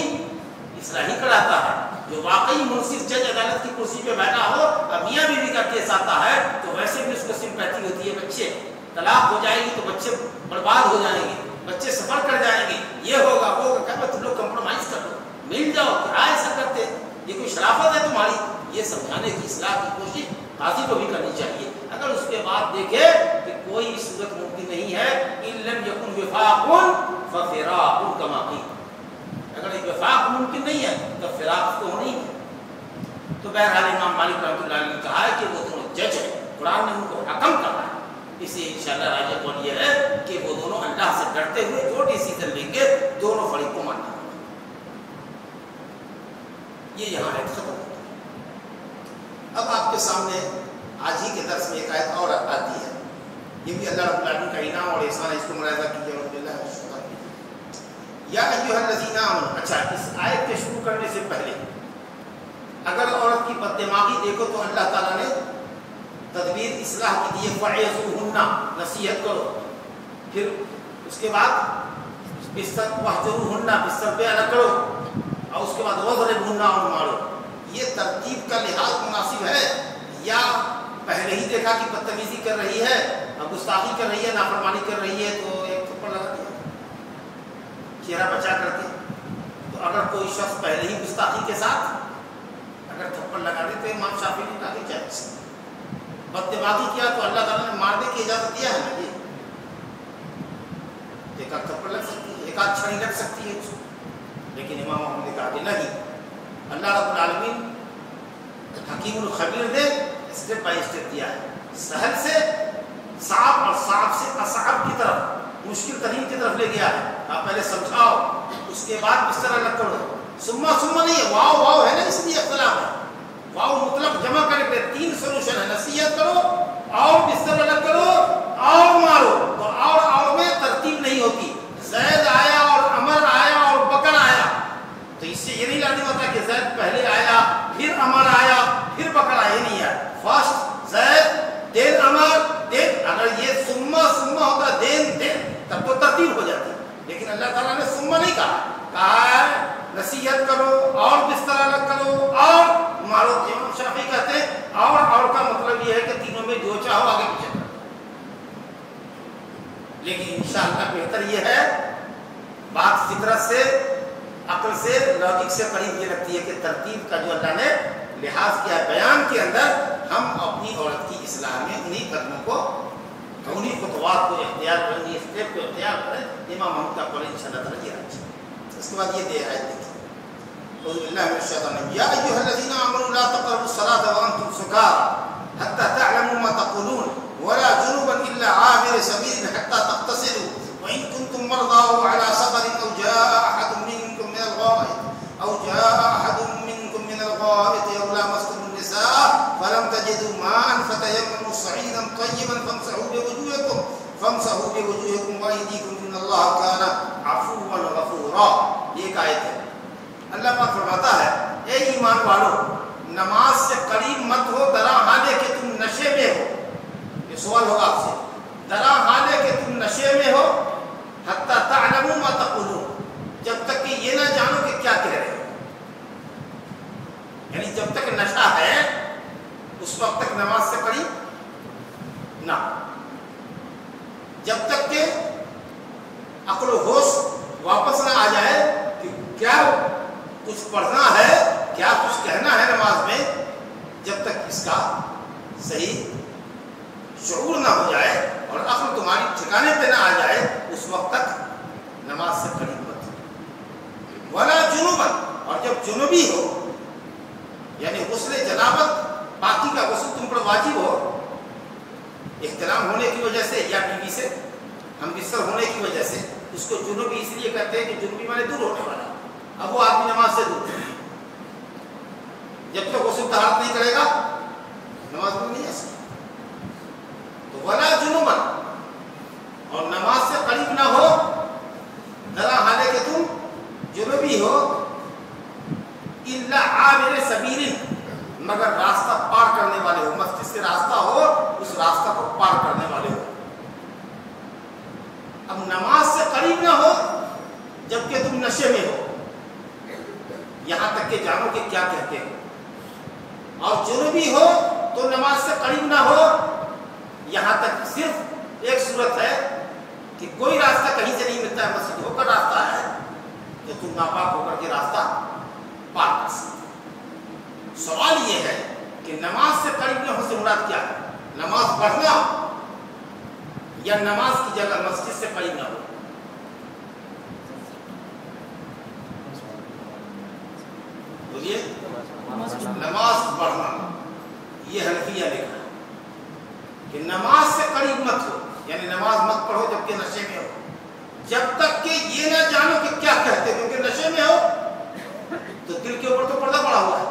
اصلاح ہی کراتا ہے، جو واقعی منصف جج عدالت کی کرسی پہ بیٹھا ہو، اب میاں بیوی کا کیس آتا ہے تو ویسے بھی اس کو سمپیتھی ہوتی ہے، بچے طلاق ہو جائے گی تو بچے برباد ہو جائیں گے، بچے سفر کر جائیں گے، یہ ہوگا وہ ہوگا، کہ تم لوگ کمپرومائز کر لو، مل جاؤ، کیا ایسا کرتے؟ یہ کوئی شرافت ہے تمہاری؟ یہ سمجھانے کی اصلاح کی کوشش قاضی کو بھی کرنی چاہیے۔ اگر اس کے بعد دیکھے کہ کوئی صورت ممکن نہیں ہے، ان لم یکن وفاق ففراق کما قیل، اگر ایک وفاق ممکن نہیں ہے تو فراق تو نہیں ہے۔ تو بہرحال امام مالک رحمۃ اللہ علیہ نے کہا ہے کہ وہ دونوں جج ہیں، قرآن نے ان کو حکم کہا ہے، اس لیے انشاءاللہ راجح قول یہ ہے کہ وہ دونوں اللہ سے ڈرتے ہوئے جو ڈیسیزن لیں گے دونوں فریق کو ماننا ہوگا۔ یہ یہاں آیت ختم ہوتا ہے۔ اب آپ کے سامنے آج ہی کے درس میں ایک آیت اور آتی ہے، یہ بھی اللہ رب العالمین کا انعام اور احسان ہے، اس کو ملاحظہ کیجیے۔ رب اللہ یا ایھا الذین آمنوا، اچھا اس آیت کے شروع کرنے سے پہلے اگر عورت کی بددماغی دیکھو تو اللہ تعالیٰ نے تدبیر اصلاح کی دی ہے، فَعِظُوهُنَّ، نصیحت کرو، پھر اس کے بعد بستر وَاہْجُرُوهُنَّ، بستر پہ الگ کرو، اور اس کے بعد وَاضْرِبْهُنَّ، اور مارو۔ یہ ترتیب کا لحاظ مناسب ہے یا پہلے ہی دیکھا کہ بدتمیزی کر رہی ہے، اب گستاخی کر رہی ہے، نافرمانی کر رہی ہے تو ایک تھپڑ لگا دیا چہرہ بچا کر کے؟ تو اگر کوئی شخص پہلے ہی گستاخی کے ساتھ اگر تھپڑ لگا دے تو امام شافعی نے کہا کہ جائز، بددماغی کیا تو اللہ تعالیٰ نے مارنے کی اجازت دیا ہے نا، یہ ایک آدھ تھپڑ لگ سکتی ہے، ایک آدھ چھڑی لگ سکتی ہے اس کو، لیکن امام محمد نے کہا کہ نہیں، اللہ رب العالمین حکیم الخبیر نے اسٹیپ بائی اسٹیپ دیا ہے، سہل سے صعب اور صعب سے اصعب کی طرف، مشکل ترین کی طرف لے گیا ہے۔ آپ پہلے سمجھاؤ، اس کے بعد بستر الگ کرو، سما نہیں ہے، واؤ واؤ ہے نا، اس لیے اختلاف ہے، واؤ مطلق جمع کر کے تین سولوشن ہے، نصیحت کرو اور بستر الگ کرو اور مارو، تو اور میں ترتیب نہیں ہوتی، زید آیا اور عمر آیا اور بکر آیا، تو اس سے یہ نہیں لازم ہوتا کہ زید پہلے آیا پھر عمر آیا پھر بکر آیا، نہیں ہے، فرسٹ زید دین عمر دین، اگر یہ سما ہوتا دین تب تو ترتیب ہو جاتی، لیکن اللہ تعالیٰ نے سما نہیں کہا ہے نصیحت کرو اور بستر الگ کرو اور مارو۔ امام شافعی کہتے ہیں اور کا مطلب یہ ہے کہ تینوں میں جو چاہو آگے پیچھے کرو، لیکن انشاءاللہ بہتر یہ ہے، بات فطرت سے عقل سے لاجک سے قریب یہ لگتی ہے کہ ترتیب کا جو اللہ نے لحاظ کیا ہے بیان کے اندر، ہم اپنی عورت کی اصلاح میں انہی قدموں کو، انہی خطوات کو اختیار کریں، انہی اسٹیپ کو اختیار کریں۔ امام محمد کا قول انشاءاللہ تعالیٰ یہ رہا۔ اس کے بعد یہ دے آیت دیکھیں، اعوذ باللہ من الشیطان الرجیم، یا ایھا الذین آمنوا لا تقربوا الصلاۃ وانتم سکارى حتى تعلموا ما تقولون ولا جنبا الا عابر سبیل حتى تغتسلوا وان كنتم مرضى أو على سفر او جاء احد منكم من الغائط او لامستم النساء فلم تجدوا ماء فتيمموا صعيدا طيبا فامسحوا بوجوهكم وايديكم ان الله كان عفوا غفورا۔ یہ ایک آیت ہے، اللہ پاک فرماتا ہے اے ایمان والو، نماز سے قریب مت ہو درا حالے کہ تم نشے میں ہو۔ یہ سوال ہوگا آپ سے، درا حالے کہ تم نشے میں ہو، حتی تعلموا ما تقولون، جب تک کہ یہ نہ جانو کہ کیا کہہ رہے ہو، یعنی جب تک نشہ ہے اس وقت تک نماز سے قریب نہ، جب تک کہ عقل و ہوش واپس نہ آ جائے کہ کیا کچھ پڑھنا ہے کیا کچھ کہنا ہے نماز میں، جب تک اس کا صحیح شعور نہ ہو جائے اور عقل تمہاری ٹھکانے پہ نہ آ جائے، اس وقت تک نماز سے قریب مت۔ ولا جنوبا، اور جب جنوبی ہو یعنی غسل جنابت، باقی کا غسل تم پر واجب ہو، احترام ہونے کی وجہ سے یا بیوی سے ہم بستر ہونے کی وجہ سے، اس کو جنوبی اس لیے کہتے ہیں کہ جنوبی مانے دور ہونے والا، اب وہ آدمی نماز سے دور ہے، جب تک غسل طہارت نہیں کرے گا نماز میں نہیں آ سکتا۔ تو ولا جنوبا، اور نماز سے قریب نہ ہو درا حالے کہ تم جنوبی ہو، الا عابر سبیل، مگر راستہ پار کرنے والے ہو، مسجد سے راستہ ہو اس راستہ کو پار کرنے والے ہو۔ اب نماز سے قریب نہ ہو جبکہ تم نشے میں ہو، یہاں تک کہ جانو کہ کیا کہتے ہو، اور جنوبی ہو تو نماز سے قریب نہ ہو، یہاں تک صرف ایک صورت ہے کہ کوئی راستہ کہیں سے نہیں ملتا ہے، مسجد ہو کر راستہ ہے تو تم ناپاک ہو کر کے راستہ پار کر سکتے۔ سوال یہ ہے کہ نماز سے قریب نہ ہو سے مراد کیا ہے؟ نماز پڑھنا یا نماز کی جگہ مسجد سے قریب نہ ہو؟ بولیے، نماز پڑھنا، یہ حنفیہ لکھا ہے کہ نماز سے قریب مت ہو، یعنی نماز مت پڑھو جبکہ نشے میں ہو، جب تک کہ یہ نہ جانو کہ کیا کہتے، کیونکہ نشے میں ہو تو دل کے اوپر تو پردہ پڑا ہوا ہے،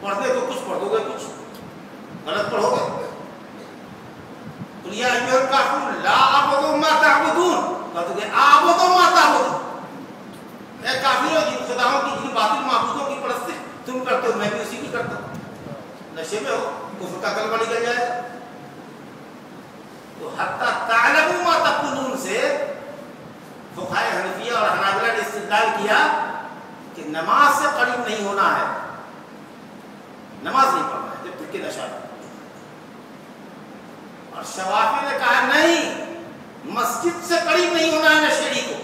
پڑھنے کو کچھ پڑھو گے، کچھ غلط پڑھو گے۔ قل یا ایھا الکافرون لا اعبد ما تعبدون، کہتے کہ اعبد ما تعبدون، اے کافروں، جن خداؤں کی، جن باطل معبودوں کی پرستش تم کرتے ہو میں بھی اسی کی کرتا ہوں۔ نشے میں ہو، کفر کا کلمہ نکل جائے گا۔ تو حتی تعلموا ما تقولون سے فقہائے حنفیہ اور حنابلہ نے استدلال کیا کہ نماز سے قریب نہیں ہونا ہے، نماز نہیں پڑھنا ہے جب تک کہ نشہ نہ ہو۔ اور شوافی نے کہا نہیں، مسجد سے قریب نہیں ہونا ہے نشیڑی کو،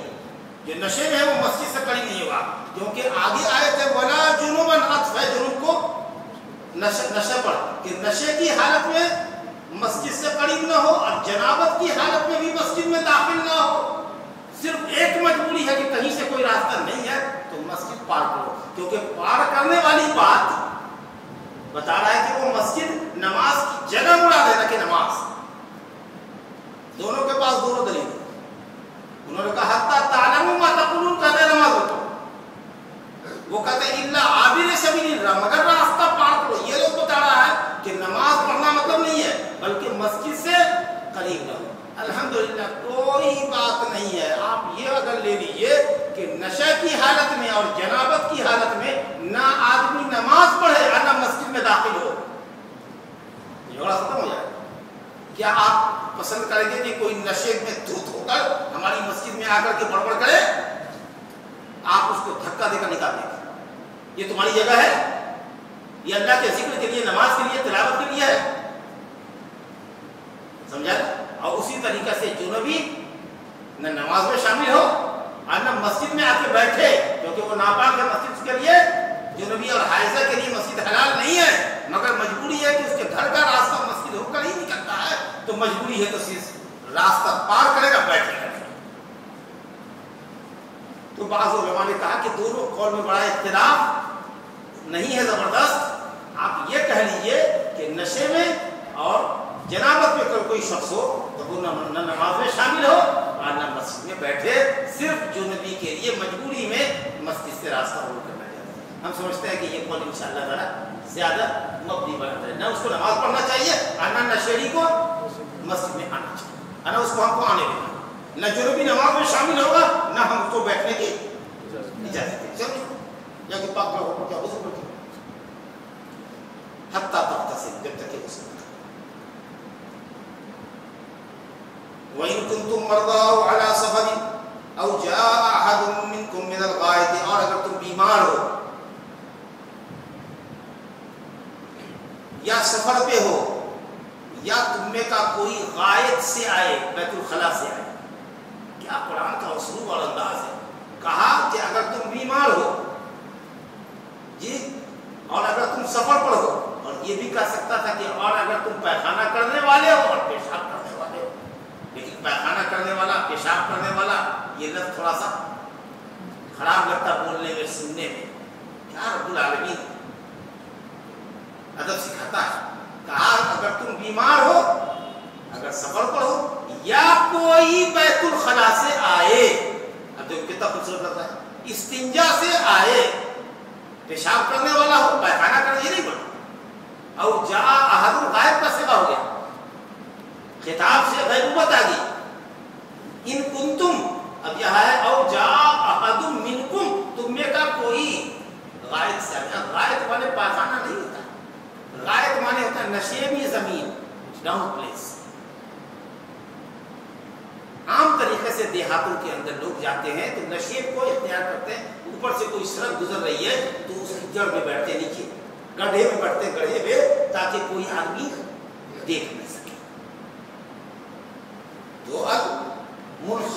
جو نشے میں ہے وہ مسجد سے قریب نہیں ہوگا، کیونکہ آگے آئے تھے وَلَا جُنُوبًا، عطف ہے جنوب کو نشے پر، کہ نشے کی حالت میں مسجد سے قریب نہ ہو اور جنابت کی حالت میں بھی مسجد میں داخل نہ ہو۔ صرف ایک مجبوری ہے کہ کہیں سے کوئی راستہ نہیں ہے تو مسجد پار کرو، کیونکہ پار کرنے والی بات بتا رہا ہے کہ وہ مسجد نماز کی جگہ مراد ہے نہ کہ نماز۔ دونوں کے پاس دونوں دلیل ہیں۔ انہوں نے کہا حتی تعلموا ما تقولون، کہتے ہیں نماز رکھو، وہ کہتے ہیں الا عابر سبیل، مگر راستہ پار کرو۔ یہ لوگ بتا رہا ہے کہ نماز پڑھنا مطلب نہیں ہے بلکہ مسجد سے قریب رہو۔ الحمدللہ کوئی بات نہیں ہے، آپ یہ اگر لے لیجئے کہ نشے کی حالت میں اور جنابت کی حالت میں نہ آدمی نماز پڑھے اور نہ مسجد میں داخل ہو، جھگڑا ختم ہو جائے۔ کیا آپ پسند کریں گے کہ کوئی نشے میں دھت ہو کر ہماری مسجد میں آ کر کے بڑبڑ کرے؟ آپ اس کو دھکا دے کر نکال دیں گے۔ یہ تمہاری جگہ ہے، یہ اللہ کے ذکر کے لیے، نماز کے لیے، تلاوت کے لیے ہے، سمجھا؟ اور اسی طریقے سے جنوبی نہ نماز میں شامل ہو اور نہ مسجد میں آ کے بیٹھے، کیونکہ وہ ناپاک ہے مسجد کے لیے۔ جنوبی اور حائضہ کے لیے مسجد حلال نہیں ہے، مگر مجبوری ہے کہ اس کے گھر کا راستہ مسجد ہو کر ہی نکلتا ہے، تو مجبوری ہے تو صرف راستہ پار کرے گا، بیٹھے گا۔ تو بعض علماء نے کہا کہ دونوں قول میں بڑا اختلاف نہیں ہے زبردست، آپ یہ کہہ لیجئے کہ نشے میں اور جنابت میں کوئی شخص ہو تو وہ نہ نماز میں شامل ہو اور نہ مسجد میں بیٹھے، صرف جنوبی کے لیے مجبوری میں مسجد سے راستہ عبور کرنا چاہتے ہیں۔ ہم سمجھتے ہیں کہ یہ قول انشاءاللہ تعالی زیادہ مبنی بنتا ہے، نہ اس کو نماز پڑھنا چاہیے اور نہ نشیڑی کو مسجد میں آنا چاہیے، نہ اس کو ہم کو آنے دینا، نہ جنوبی نماز میں شامل ہوگا نہ ہم اس کو بیٹھنے کی اجازت دیں۔ چلو یا کہ پاک ہو کیا وضو کرتے حتیٰ تغتسل، جب تک کہ غسل کرتے۔ وَإِن كُنتُم مَّرْضَىٰ أَوْ عَلَىٰ سَفَرٍ أَوْ جَاءَ أَحَدٌ مِّنكُم مِّنَ الْغَائِطِ، اور اگر تم بیمار ہو یا سفر پہ ہو یا تم میں کا کوئی غائط سے آئے، بیت الخلا سے آئے۔ کیا قرآن کا اسلوب اور انداز ہے، کہا کہ اگر تم بیمار ہو جی، اور اگر تم سفر پر ہو، اور یہ بھی کہہ سکتا تھا کہ اور اگر تم پیخانہ کرنے والے ہو اور پیشاب کرنے والے ہو، لیکن پیخانہ کرنے والا، پیشاب کرنے والا، یہ لفظ تھوڑا سا خراب لگتا بولنے میں، سننے میں۔ کیا رب العالمین ادب سکھاتا ہے، کہا اگر تم بیمار ہو، اگر سفر پر ہو یا کوئی بیت الخلا سے آئے، اب دیکھو کتنا خوبصورت لگتا ہے، استنجا سے آئے، پیشاب کرنے والا ہو، پیخانہ کرنے، یہ نہیں بڑھا، او جاء احد، غائب کا صیغہ ہو گیا، خطاب سے غیبوبت آ گئی۔ ان کنتم، اب یہاں ہے او جاء احد منکم، تم میں کا کوئی غائب سے آیا۔ غائب والے پیخانہ نہیں ہوتا، غائب مانے ہوتا ہے نشیبی زمین، ڈاؤن پلیس۔ عام طریقے سے دیہاتوں کے اندر لوگ جاتے ہیں تو نشیب کو اختیار کرتے ہیں، اوپر سے کوئی سڑک گزر رہی ہے تو اس کی جڑ میں بیٹھتے، نیچے گڑھے میں بیٹھتے، گڑھے میں، تاکہ کوئی آدمی دیکھ نہ سکے۔ تو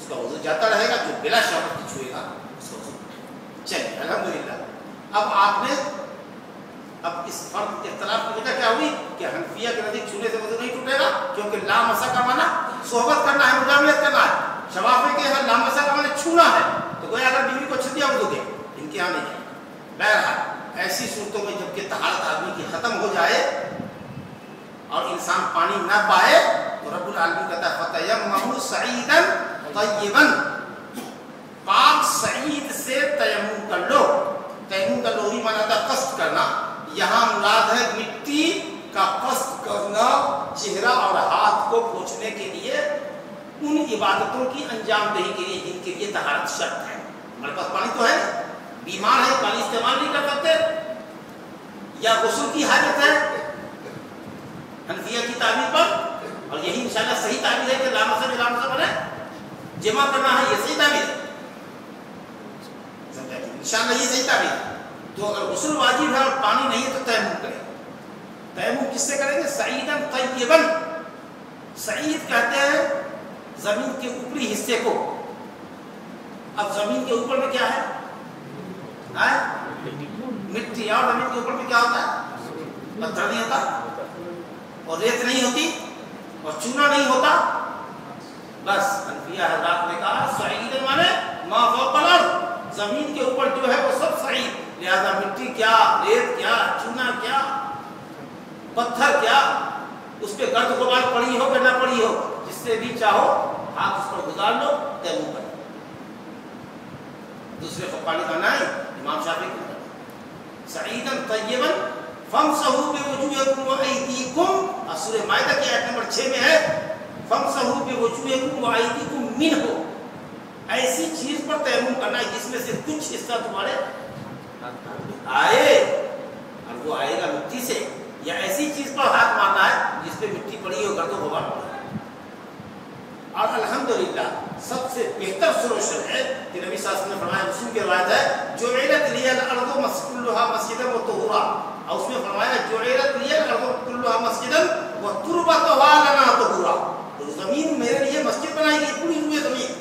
اس کا وضو جاتا رہے گا، جو بلا شہوت کی چھوئے گا اس کا وضو. چلیے الحمدللہ. اب آپ نے اب اس فرق اختلاف کی وجہ کیا ہوئی کہ حنفیہ کے نزدیک چھونے سے وضو نہیں ٹوٹے گا کیونکہ لامسا کا معنی صحبت کرنا ہے، مجاملت کرنا ہے. شفافی کے یہاں لامسا کا معنی چھونا ہے، تو گویا اگر بیوی کو چھو دیا وضو دے، ان کے یہاں نہیں ہے. بہرحال ایسی صورتوں میں جب کہ طہارت آدمی کی ختم ہو جائے اور انسان پانی نہ پائے تو رب العالمین کہتا ہے فَتَيَمَّمُوا صَعِيدًا طَيِّبًا، پاک سعید سے تیمم کر لو. تیمم کا لغوی معنی تھا قصد کرنا، یہاں مراد ہے مٹی کا قصد کرنا چہرہ اور ہاتھ کو پوچھنے کے لیے، ان عبادتوں کی انجام دہی کے لیے جن کے لیے طہارت شرط ہے. ہمارے پاس پانی تو ہے، بیمار ہے پانی استعمال نہیں کر سکتے، یا غسل کی حاجت ہے حنفیہ کی تعبیر پر، اور یہی انشاءاللہ صحیح تعبیر ہے کہ لامسا بنے جمع کرنا ہے، یہ صحیح تعبیر ہے انشاءاللہ، یہ صحیح تعبیر ہے. تو اگر غسل واجب ہے اور پانی نہیں ہے تو تیمم کریں. تیمم کس سے کریں گے؟ سعیداً طیباً. سعید کہتے ہیں زمین کے اوپری حصے کو. اب زمین کے اوپر میں کیا ہے؟ مٹی. اور زمین کے اوپر میں کیا ہوتا ہے؟ پتھر نہیں ہوتا اور ریت نہیں ہوتی اور چونا نہیں ہوتا. بس حنفیہ حضرات نے کہا سعید مانے ما فوق الارض، زمین کے اوپر جو ہے وہ سب سعید. لہذا مٹی کیا، ریت کیا، چونا کیا، پتھر کیا، اس پہ گرد غبار پڑی ہو کہ نہ پڑی ہو، جس سے بھی چاہو ہاتھ اس پر گزار لو، تیمم کرو. دوسرے فقہاء کا نام امام شافعی کا سعیداً طیباً فامسحوا بوجوہکم وایدیکم. سورہ مائدہ کی آیت نمبر 6 میں ہے فامسحوا بوجوہکم وایدیکم منہ. ایسی چیز پر تیمم کرنا ہے جس میں سے کچھ حصہ تمہارے آئے، اور وہ آئے گا مٹی سے، یا ایسی چیز پر ہاتھ مارنا ہے جس پہ مٹی پڑی ہو، گرد و غبار پڑا ہے. اور الحمدللہ سب سے بہتر سولوشن ہے کہ نبی صلی اللہ علیہ وسلم نے فرمایا، مسلم کی روایت ہے جعلت لی الارض کلھا مسجدا وطہورا، اور اس میں فرمایا جعلت لی الارض کلھا مسجدا وتربتھا لنا طہورا. تو زمین میرے لیے مسجد بنائی گئی، پوری ہوئی زمین،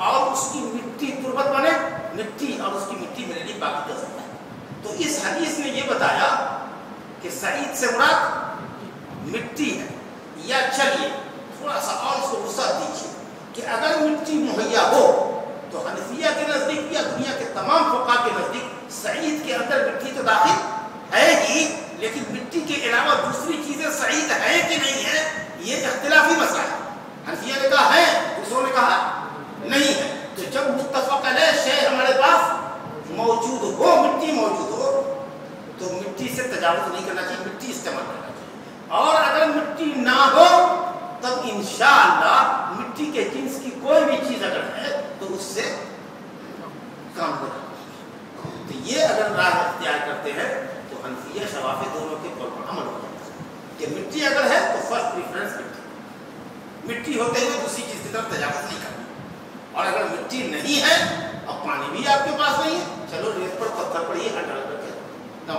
اور اس کی مٹی تربت بنے مٹی، اور اس کی مٹی میرے لیے پاکی کر سکتا ہے. تو اس حدیث میں یہ بتایا کہ سعید سے مراد مٹی ہے. یا چلیے تھوڑا سا اور اس کو وسعت دیجیے کہ اگر مٹی مہیا ہو تو حنفیہ کے نزدیک یا دنیا کے تمام فقہاء کے نزدیک سعید کے اندر مٹی تو داخل ہے ہی، لیکن مٹی کے علاوہ دوسری چیزیں سعید ہے کہ نہیں ہے یہ اختلافی مسئلہ ہے. حنفیہ نے کہا ہے، دوسروں نے کہا نہیں ہے. تو جب متفق علیہ شے ہمارے پاس موجود ہو، مٹی موجود ہو، تو مٹی سے تجاوز نہیں کرنا چاہیے، مٹی استعمال کرنا چاہیے. اور اگر مٹی نہ ہو تب انشاءاللہ مٹی کے جنس کی کوئی بھی چیز اگر ہے تو اس سے کام کرنا. تو یہ اگر راہ اختیار کرتے ہیں تو حنفیہ شوافی دونوں کے قول پر عمل ہو جاتا ہے کہ مٹی اگر ہے تو فرسٹ پریفرنس مٹی ہوتے ہوئے دوسری چیز کی طرف تجاوز نہیں کرنا. اور اگر مٹی نہیں ہے اور پانی بھی آپ کے پاس نہیں ہے، چلو ریت پر پتھر پر ہی ہٹا کر کے نہ.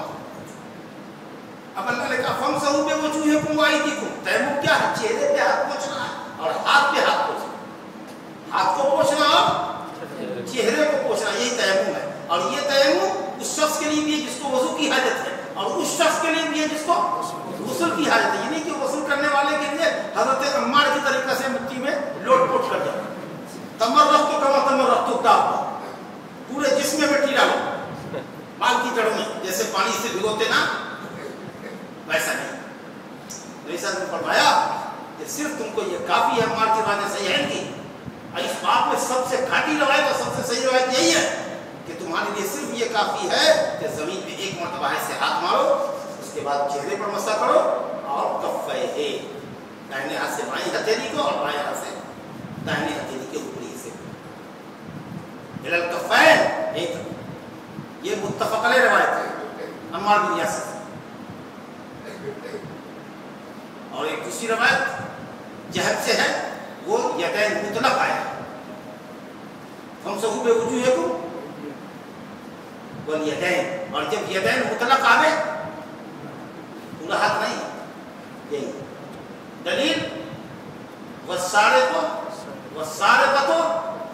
اب اللہ نے کہا فامسحوا بوجوہکم وایدیکم. تیمم کیا ہے؟ چہرے پہ ہاتھ پوچھنا ہے اور ہاتھ پہ ہاتھ پوچھنا. ہاتھ کو پوچھنا اور چہرے کو پوچھنا، یہی تیمم ہے. اور یہ تیمم اس شخص کے لیے بھی ہے جس کو وضو کی حاجت ہے، اور اس شخص کے لیے بھی ہے جس کو غسل کی حاجت ہے. یعنی کہ غسل کرنے والے کے لیے حضرت عمار کی طریقہ سے مٹی میں لوٹ پوٹ کر جاؤ. تمرغت کما تمرغت الدابہ، پورے جسم میں مٹی ڈالو، بال کی جڑوں میں، جیسے پانی سے بھگوتے نا ویسا نہیں. نبی صلی اللہ علیہ وسلم نے فرمایا کہ صرف تم کو یہ کافی ہے. عمار کی روایت صحیح ہے کی، اور اس بات میں سب سے گھاٹی روایت اور سب سے صحیح روایت یہی ہے کہ تمہارے لیے صرف یہ کافی ہے کہ زمین پہ ایک مرتبہ ایسے ہاتھ مارو، اس کے بعد چہرے پر مسح کرو، اور کفیہ، دائنے ہاتھ سے بائیں ہتھیلی کو اور بائیں ہاتھ سے دائنے ہتھیلی کے اوپری حصے کو الى الکفین. یہ متفق علیہ روایت ہے عمار بن یاسر. اور ایک دوسری روایت جہد سے ہے، وہ یدین مطلق آیا فامسحوا بوجوہکم والیدین. اور جب یدین مطلق آوے پورا ہاتھ نہیں، یہی دلیل والسارق والسارقۃ